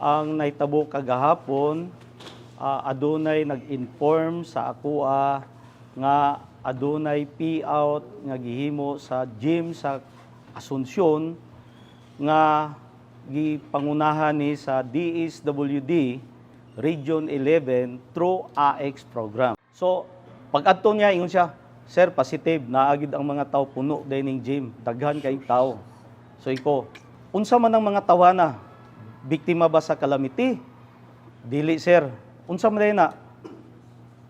Ang naitabo kagahapon, adunay nag-inform sa akoa nga adunay payout nga gihimo sa gym sa Asunsyon nga gipangunahan ni sa DSWD Region 11 through AX program. So, pag-adto niya, ingon siya, "Sir, positive, naagid ang mga tao puno dining gym, daghan kay tao." So, iko, unsa man ang mga tawana? Biktima ba sa calamity? Dili, sir. Unsa man na?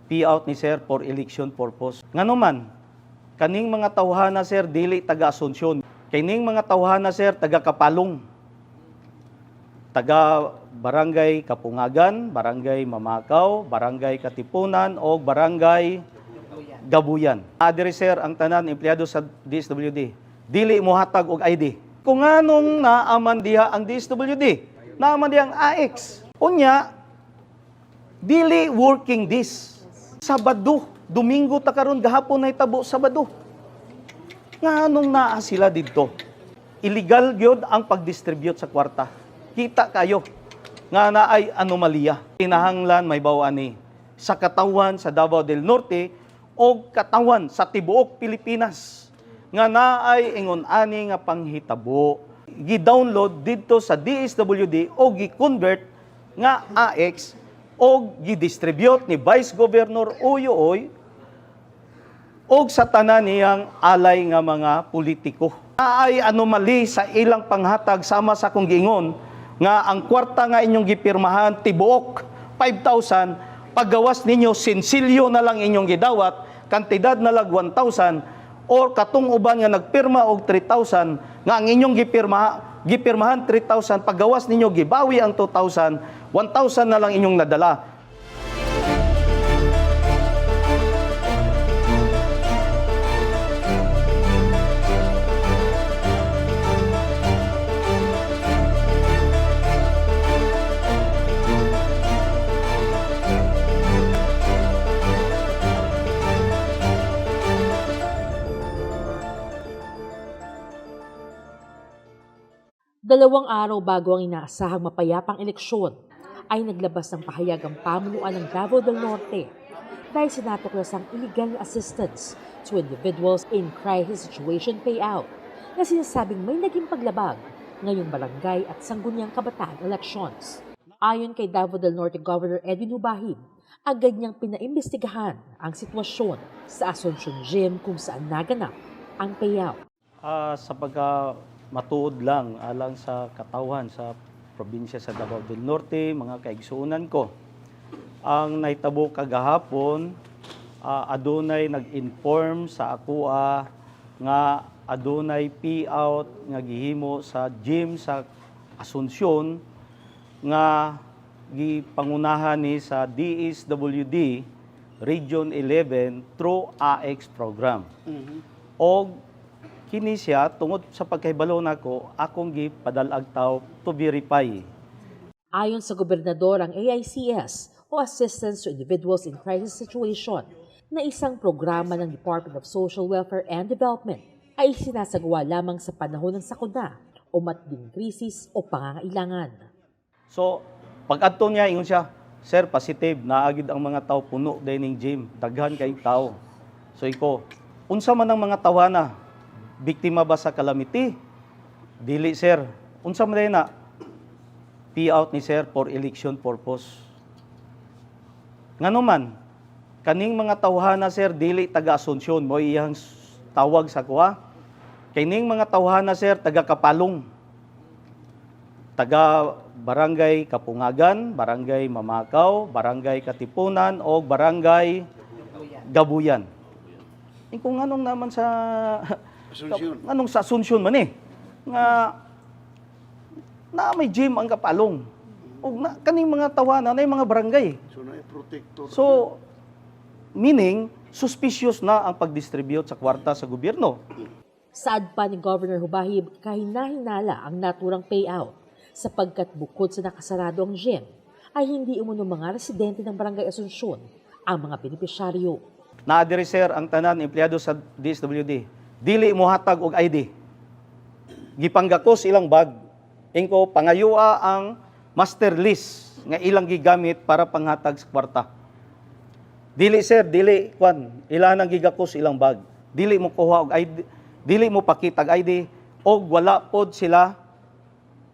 Payout ni sir for election purpose. Ngano man, kaning mga tawhana, sir, dili taga Asunsyon. Kaning mga tawhana, sir, taga Kapalong. Taga Barangay Kapungagan, Barangay Mamakaw, Barangay Katipunan, o Barangay Gabuyan. Adiri, sir, ang tanan empleyado sa DSWD. Dili mo hatag og ID. Kung anong naaman diha ang DSWD, naaman diha ang AX. Unya, dili working this. Sabado, Domingo ta karon, gahapon na itabo Sabado. Nga anong naa sila dito? Illegal gyud ang pag-distribute sa kwarta. Kita kayo nga naay anomalya. Kinahanglan may bawani sa katawan sa Davao del Norte o katawan sa tibuok Pilipinas nga naay ingon ani nga panghitabo. Gi-download dito sa DSWD o gi-convert nga AX o gi-distribute ni Vice Governor Uyoy o sa tanan niyang alay nga mga politiko. Naay anomaly sa ilang panghatag sama sa kong giingon nga ang kwarta nga inyong gipirmahan tibuok 5,000, paggawas ninyo sensilyo na lang inyong gidawat, kantidad na lang 1,000 or katong uban nga nagpirma og 3,000 nga ang inyong gipirmahan 3,000, paggawas ninyo gibawi ang 2,000, 1,000 na lang inyong nadala. Dalawang araw bago ang inaasahang mapayapang eleksyon, ay naglabas ng pahayag ang pamunuan ng Davao del Norte dahil sinatuklas ang illegal assistance to individuals in crisis situation payout na sinasabing may naging paglabag ngayong barangay at sangguniang kabataan elections. Ayon kay Davao del Norte Governor Edwin Hubahib, agad niyang pinaimbestigahan ang sitwasyon sa Asunsyon Gym kung saan naganap ang payout. Sa matuod lang alang sa katawan sa probinsya sa Davao del Norte, mga kaigsuunan ko. Ang naitabo kagahapon, adunay nag-inform sa akoa nga adunay payout nga gihimo sa gym sa Asunsyon nga gipangunahan ni sa DSWD Region 11 through AX program. O kini siya, tungod sa pagkahibalo nako, akong gipadalag taw to verify. Ayon sa gobernador, ang AICS o Assistance to Individuals in Crisis Situation na isang programa ng Department of Social Welfare and Development ay sinasagawa lamang sa panahon ng sakuna o matinding krisis o pangangailangan. So, pag-adto niya, ingon siya, "Sir, positive, naagid ang mga tao puno dining gym, daghan kay tao." So, iko, unsa man ang mga tawana? Biktima ba sa calamity? Dili, sir. Unsa man na? Payout ni sir for election purpose. Ngano man, kaning mga tawhana, sir, dili taga Asunsyon, mo iyang tawag sa kuha. Kaning mga tawhana, sir, taga Kapalong. Taga Barangay Kapungagan, Barangay Mamakaw, Barangay Katipunan, o Barangay Gabuyan. Kung anong naman sa Asunsyon. Anong sa Asunsyon man nga na may gym ang Kapalong. O kaning mga tawanan na mga barangay. So na protector. So meaning suspicious na ang pag-distribute sa kwarta sa gobyerno. Saad pa ni Governor Hubahib, kahinahinala ang naturang payout sapagkat bukod sa nakasarado ang gym, ay hindi umano mga residente ng Barangay Asunsyon ang mga benepisyaryo. Naadiri, sir, ang tanan empleyado sa DSWD. Dili mo hatag og ID. Gipanggakos ilang bag. Ingko pangayua ang master list nga ilang gigamit para panghatag sa kwarta. Dili sir, dili kwan, ilan ang gigakos ilang bag. Dili mo kuha og ID, dili mo pakita og ID og wala pod sila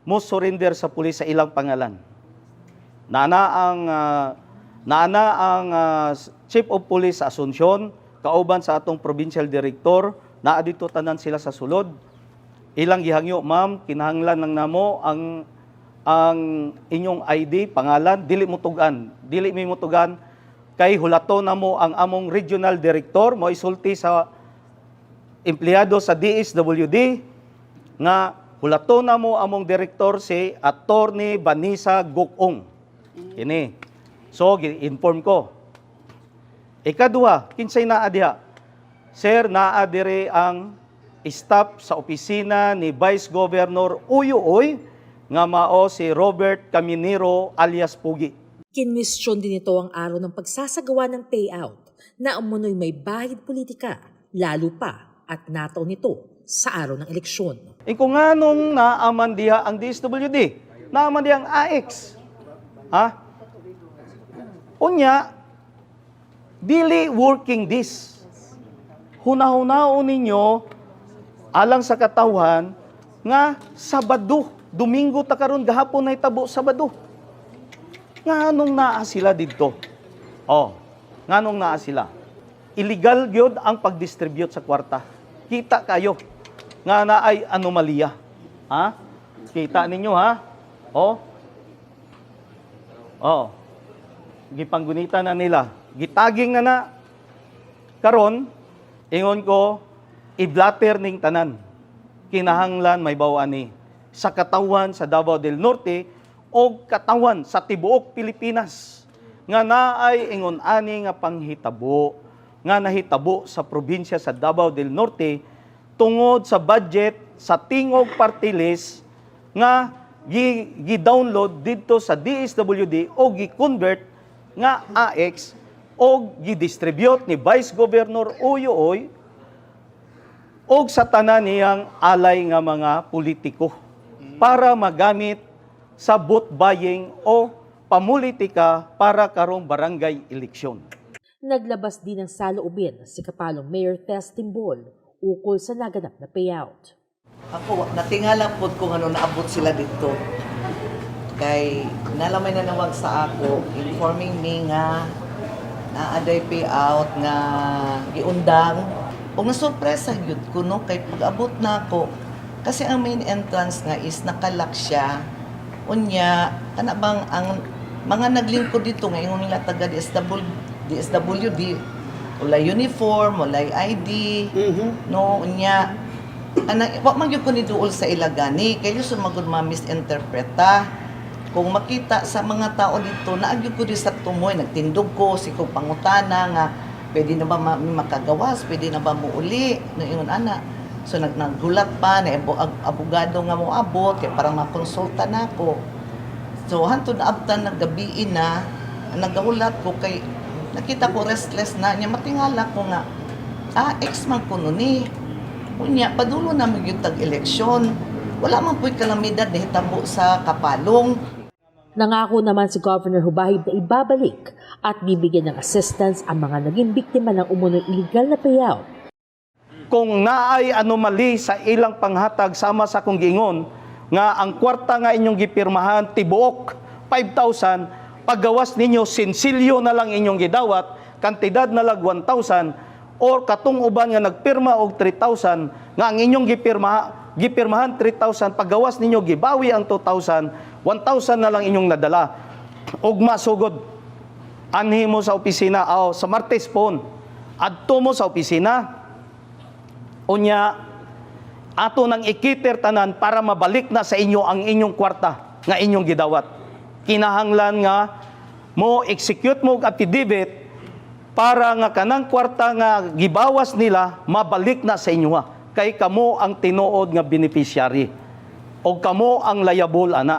mo surrender sa pulis sa ilang pangalan. Naana ang Chief of Police sa Asuncion, kauban sa atong Provincial Director, naa dito tanan sila sa sulod. Ilang gihangyo, ma'am, kinahanglan lang namo ang inyong ID, pangalan, dili mo tugan. Dili mi mo tugan kay hulato na mo ang among Regional Director, mo isulti sa empleyado sa DSWD nga hulato na mo among Director si Attorney Vanessa Gukong. Kini. So, inform ko. Ikaduha, kinsay naa diha? Sir, naa dire ang staff sa opisina ni Vice Governor Uyuoy nga mao si Robert Caminero alias Pugi. Kinwestiyon din ito ang araw ng pagsasagawa ng payout na umunoy may bahid politika, lalo pa at nataw nito sa araw ng eleksyon. Kung nganong naaman diha ang DSWD, naaman diha ang AX. Ha? Unya, dili working this. Hunahunao ninyo alang sa katawhan nga Sabado, Domingo ta karon gahapon na itabo Sabado. Nganong naa sila didto? Oh, nganong naa sila? Illegal gyud ang pag-distribute sa kwarta. Kita kayo nga na ay anomalya. Ha? Kita ninyo ha? Oh. Oh. Gipanggunita na nila. Gitaging na karon ingon ko i-blatter ning tanan. Kinahanglan may bawani sa katawan sa Davao del Norte o katawan sa tibuok Pilipinas nga naay ingon ani nga panghitabo nga nahitabo sa probinsya sa Davao del Norte tungod sa budget sa tingog party list nga gi-download dito sa DSWD o gi-convert nga AX o gi-distribute ni Vice Governor Uyuoy o sa tanan niyang alay nga mga politiko para magamit sa vote buying o pamulitika para karong barangay eleksyon. Naglabas din ng saloobin si kapalong Mayor Tess Timbol ukol sa naganap na payout. Ako, natingala po kung ano naabot sila dito. Kay nalamay na nawag sa ako, informing me nga naaday payout nga giundang. O nasurpresa yun ko, no? Kay pag-abot na ako, kasi ang main entrance nga is nakalak siya. Unya, kana bang ang mga naglingkod dito ngayon nila taga DSWD, wala uniform, wala ID, no, unya, wag man gyud ko ni duol sa ilagani, kaya sumagod ma-misinterpreta. Kung makita sa mga tao dito, naagyod ko di sa tumoy, nagtindog ko, si ko pangutana nga, pwede na ba makagawas, pwede na ba muuli, no, yun, ana. So naggulat pa na abogado nga mo abot kay parang makonsulta na ako. So hantod abtan naggabiin na nagahulat ko kay nakita ko restless na nya matingala ko nga ex man ko ni. Unya padulo na magyud tag eleksyon. Wala man puy kalamidad na hitabo sa kapalong. Nangako naman si Governor Hubahib na ibabalik at bibigyan ng assistance ang mga naging biktima ng umunoy illegal na payout. Kung naay anomaly sa ilang panghatag sama sa kong giingon nga ang kwarta nga inyong gipirmahan tibuok 5,000 paggawas ninyo sinsilyo na lang inyong gidawat kantidad na lag 1,000 or katong uban nga nagpirma og 3,000 nga ang inyong gipirmahan 3,000 paggawas ninyo gibawi ang 2,000 1,000 na lang inyong nadala ugma sugod anhi mo sa opisina sa Martes phone adto mo sa opisina. Unya, ato nang ikiter tanan para mabalik na sa inyo ang inyong kwarta nga inyong gidawat. Kinahanglan nga mo execute mo affidavit para nga kanang kwarta nga gibawas nila mabalik na sa inyo. Kay kamo ang tinuod nga beneficiary o kamo ang liable ana.